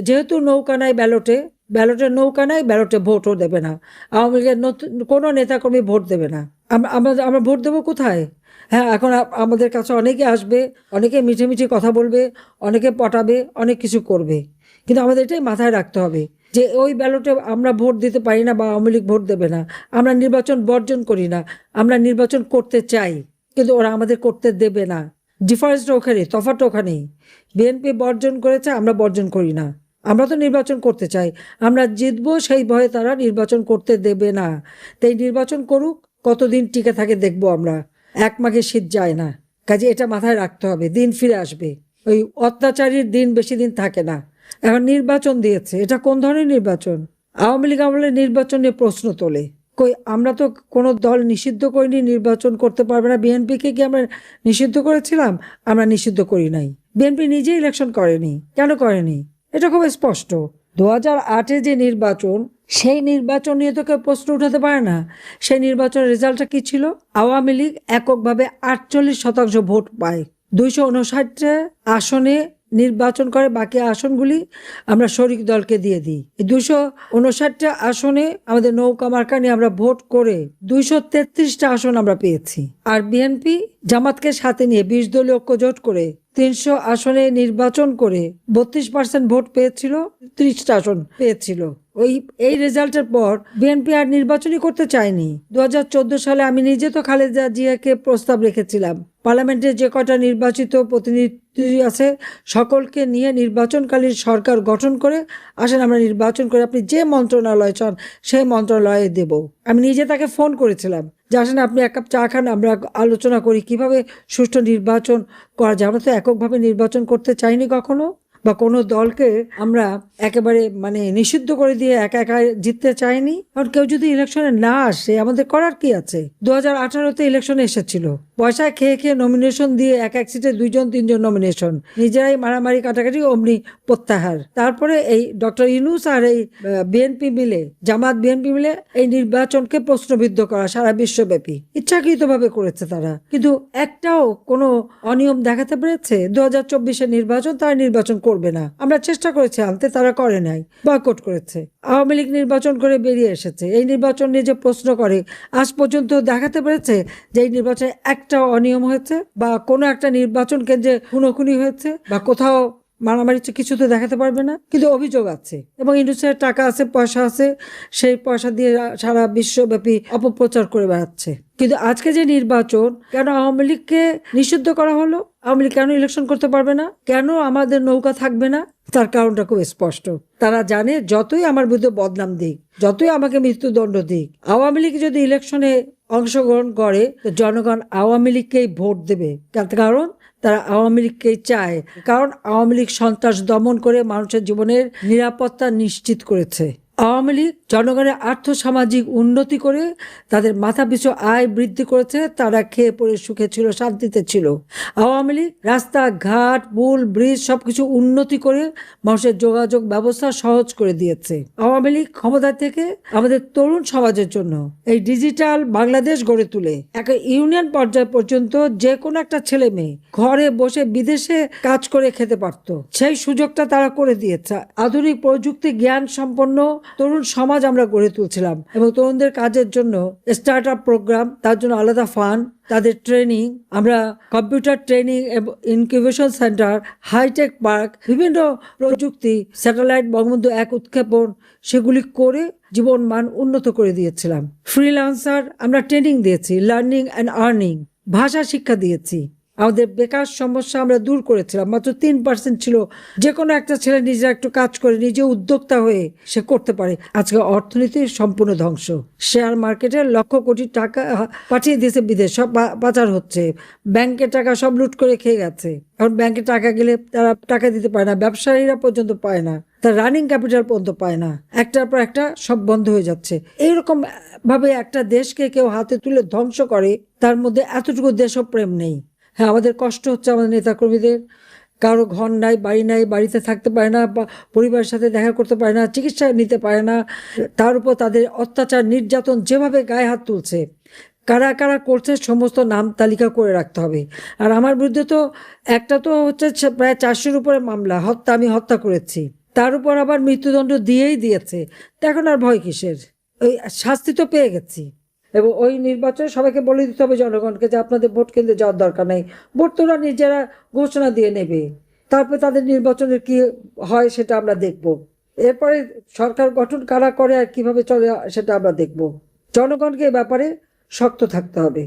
যেহেতু নৌকা নাই ব্যালটে, নৌকা নাই, ব্যালটে ভোটও দেবে না আওয়ামী লীগের, কোনো নেতাকর্মী ভোট দেবে না। আমরা ভোট দেবো কোথায়? হ্যাঁ, এখন আমাদের কাছে অনেকে আসবে, অনেকে মিঠে মিঠে কথা বলবে, অনেকে পটাবে, অনেক কিছু করবে, কিন্তু আমাদের এটাই মাথায় রাখতে হবে যে ওই ব্যালটে আমরা ভোট দিতে পারি না বা আওয়ামী লীগ ভোট দেবে না। আমরা নির্বাচন বর্জন করি না, আমরা নির্বাচন করতে চাই, কিন্তু ওরা আমাদের করতে দেবে না। ডিফারেন্সটা ওখানে, তফাৎটা ওখানেই। বিএনপি বর্জন করেছে, আমরা বর্জন করি না। আমরা তো নির্বাচন করতে চাই, আমরা জিতবো, সেই ভয়ে তারা নির্বাচন করতে দেবে না। তাই নির্বাচন করুক, কতদিন টিকে থাকে দেখবো আমরা। এক মাঘে শীত যায় না, কাজে এটা মাথায় রাখতে হবে। দিন ফিরে আসবে, ওই অত্যাচারীর দিন বেশি দিন থাকে না। এখন নির্বাচন দিয়েছে, এটা কোন ধরনের নির্বাচন? আওয়ামী লীগ আমলে নির্বাচন নিয়ে প্রশ্ন তোলে। কই, আমরা তো কোনো দল নিষিদ্ধ করিনি নির্বাচন করতে পারবে না। বিএনপিকে কি আমরা নিষিদ্ধ করেছিলাম? আমরা নিষিদ্ধ করি নাই। বিএনপি নিজে ইলেকশন করেনি, কেন করেনি? এটা খুব স্পষ্ট। 2008-এ যে নির্বাচন, সেই নির্বাচন নিয়ে তো কেউ প্রশ্ন উঠাতে পারে না। সেই নির্বাচনের রেজাল্টটা কি ছিল? আওয়ামী লীগ এককভাবে 48% ভোট পায়, 259 আসনে নির্বাচন করে। বাকি আসনগুলি আমরা শরিক দলকে দিয়ে দিই। 259 আসনে আমাদের নৌকা মার্কা নিয়ে আমরা ভোট করে 233টা আসন আমরা পেয়েছি। আর বিএনপি জামাতকে সাথে নিয়ে 20 দলীয় ঐক্য জোট করে 300 আসনে নির্বাচন করে 32% ভোট পেয়েছিল, 30টা আসন পেয়েছিল। এই রেজাল্টের পর বিএনপি আর নির্বাচনই করতে চায়নি। 2014 সালে আমি নিজে তো খালেদা জিয়াকে প্রস্তাব রেখেছিলাম, পার্লামেন্টে যে কটা নির্বাচিত প্রতিনিধি আছে সকলকে নিয়ে নির্বাচনকালীন সরকার গঠন করে আসেন, আমরা নির্বাচন করে আপনি যে মন্ত্রণালয় চান সেই মন্ত্রণালয়ে দেব। আমি নিজে তাকে ফোন করেছিলাম যে আসেন, আপনি এক কাপ চা খান, আমরা আলোচনা করি কিভাবে সুষ্ঠু নির্বাচন করা যায়। আমরা তো এককভাবে নির্বাচন করতে চাইনি কখনো, বা কোনো দলকে আমরা একেবারে নিষিদ্ধ করে দিয়ে একা একা জিততে চাইনি। কারণ কেউ যদি ইলেকশনে না আসে আমাদের করার কি আছে? 2018-তে ইলেকশনে এসেছিল, পয়সা খেয়ে খেয়ে নমিনেশন দিয়ে এক এক সিটে 2-3 নমিনেশন, নিজেরাই মারামারি কাটাকাটি, অমনি প্রত্যাহার। তারপরে এই ডক্টর ইউনূস আর এই বিএনপি মিলে, জামাত বিএনপি মিলে এই নির্বাচনকে প্রশ্নবিদ্ধ করা সারা বিশ্বব্যাপী ইচ্ছাকৃতভাবে করেছে তারা। কিন্তু একটাও কোনো অনিয়ম দেখাতে পেরেছে? 2024-এর নির্বাচন, তারা নির্বাচন করবে না। আমরা চেষ্টা করেছি আনতে, তারা করে নাই, বয়কট করেছে। আওয়ামী লীগ নির্বাচন করে বেরিয়ে এসেছে। এই নির্বাচন নিয়ে যে প্রশ্ন করে, আজ পর্যন্ত দেখাতে পেরেছে যে এই নির্বাচনে একটা অনিয়ম হয়েছে বা কোনো একটা নির্বাচন কেন্দ্রে খুনোখুনি হয়েছে বা কোথাও মারামারি? কিছু তো দেখাতে পারবে না, কিন্তু অভিযোগ আছে এবং ইন্ডাস্ট্রির টাকা আছে, পয়সা আছে, সেই পয়সা দিয়ে সারা বিশ্বব্যাপী অপপ্রচার করে বেড়াচ্ছে। কিন্তু আজকে যে নির্বাচন, কেন আওয়ামী লীগকে নিষিদ্ধ করা হলো? আওয়ামী লীগ কেন ইলেকশন করতে পারবে না? কেন আমাদের নৌকা থাকবে না? তার কারণটা খুব স্পষ্ট। তারা জানে যতই আমার বিরুদ্ধে বদনাম দিক, যতই আমাকে মৃত্যুদণ্ড দিক, আওয়ামী লীগ যদি ইলেকশনে অংশগ্রহণ করে তো জনগণ আওয়ামী লীগকেই ভোট দেবে। কারণ তারা আওয়ামী লীগকেই চায়, কারণ আওয়ামী লীগ সন্ত্রাস দমন করে মানুষের জীবনের নিরাপত্তা নিশ্চিত করেছে। আওয়ামী লীগ জনগণের আর্থসামাজিক উন্নতি করে তাদের মাথাপিছু আয় বৃদ্ধি করেছে, তারা খেয়ে পড়ে সুখে ছিল, শান্তিতে ছিল। আওয়ামী লীগ রাস্তাঘাট, পুল, ব্রিজ সবকিছু উন্নতি করে মানুষের যোগাযোগ ব্যবস্থা সহজ করে দিয়েছে। আওয়ামী লীগ ক্ষমতা থেকে আমাদের তরুণ সমাজের জন্য এই ডিজিটাল বাংলাদেশ গড়ে তুলে একটা ইউনিয়ন পর্যায় পর্যন্ত যে কোনো একটা ছেলে মেয়ে ঘরে বসে বিদেশে কাজ করে খেতে পারত, সেই সুযোগটা তারা করে দিয়েছে। আধুনিক প্রযুক্তি জ্ঞান সম্পন্ন তরুণ সমাজ আমরা গড়ে তুলছিলাম এবং তরুণদের কাজের জন্য স্টার্ট আপ প্রোগ্রাম, তার জন্য আলাদা ফান্ড, তাদের ট্রেনিং, আমরা কম্পিউটার ট্রেনিং এবং ইনকিউবেশন সেন্টার, হাইটেক পার্ক, বিভিন্ন প্রযুক্তি, স্যাটেলাইট, বঙ্গবন্ধু 1 উৎক্ষেপণ, সেগুলি করে জীবন মান উন্নত করে দিয়েছিলাম। ফ্রিল্যান্সার আমরা ট্রেনিং দিয়েছি, লার্নিং অ্যান্ড আর্নিং, ভাষা শিক্ষা দিয়েছি। আমাদের বেকার সমস্যা আমরা দূর করেছিলাম। মাত্র 3% ছিল যে কোনো একটা ছেলে নিজে একটু কাজ করে নিজে উদ্যোক্তা হয়ে সে করতে পারে। আজকে অর্থনীতির সম্পূর্ণ ধ্বংস। শেয়ার মার্কেটে লক্ষ কোটি টাকা পাঠিয়ে দিয়েছে বিদেশ, সব পাচার হচ্ছে। ব্যাংকের টাকা সব লুট করে খেয়ে গেছে। এখন ব্যাংকে টাকা গেলে তারা টাকা দিতে পারে না, ব্যবসায়ীরা পর্যন্ত পায় না, তার রানিং ক্যাপিটাল পর্যন্ত পায় না, একটার পর একটা সব বন্ধ হয়ে যাচ্ছে। এইরকম ভাবে একটা দেশকে কেউ হাতে তুলে ধ্বংস করে, তার মধ্যে এতটুকু দেশপ্রেম নেই। হ্যাঁ, আমাদের কষ্ট হচ্ছে আমাদের নেতাকর্মীদের, কারো ঘর নাই, বাড়ি নাই, বাড়িতে থাকতে পারে না, বা পরিবারের সাথে দেখা করতে পারে না, চিকিৎসা নিতে পারে না। তার উপর তাদের অত্যাচার, নির্যাতন যেভাবে গায়ে হাত তুলছে, কারা কারা করছে সমস্ত নাম তালিকা করে রাখতে হবে। আর আমার বিরুদ্ধে তো একটা তো হচ্ছে প্রায় 400-র উপরে মামলা, আমি হত্যা করেছি। তার উপর আবার মৃত্যুদণ্ড দিয়েই দিয়েছে। তো এখন আর ভয় কিসের? ওই শাস্তি তো পেয়ে গেছি। এবং ওই নির্বাচনে সবাইকে বলে দিতে হবে জনগণকে যে আপনাদের ভোট কেন্দ্রে যাওয়ার দরকার নেই, ভোট তো ওরা নিজেরা ঘোষণা দিয়ে নেবে। তারপরে তাদের নির্বাচনের কি হয় সেটা আমরা দেখব। এরপরে সরকার গঠন কারা করে আর কিভাবে চলে সেটা আমরা দেখব। জনগণকে এ ব্যাপারে শক্ত থাকতে হবে।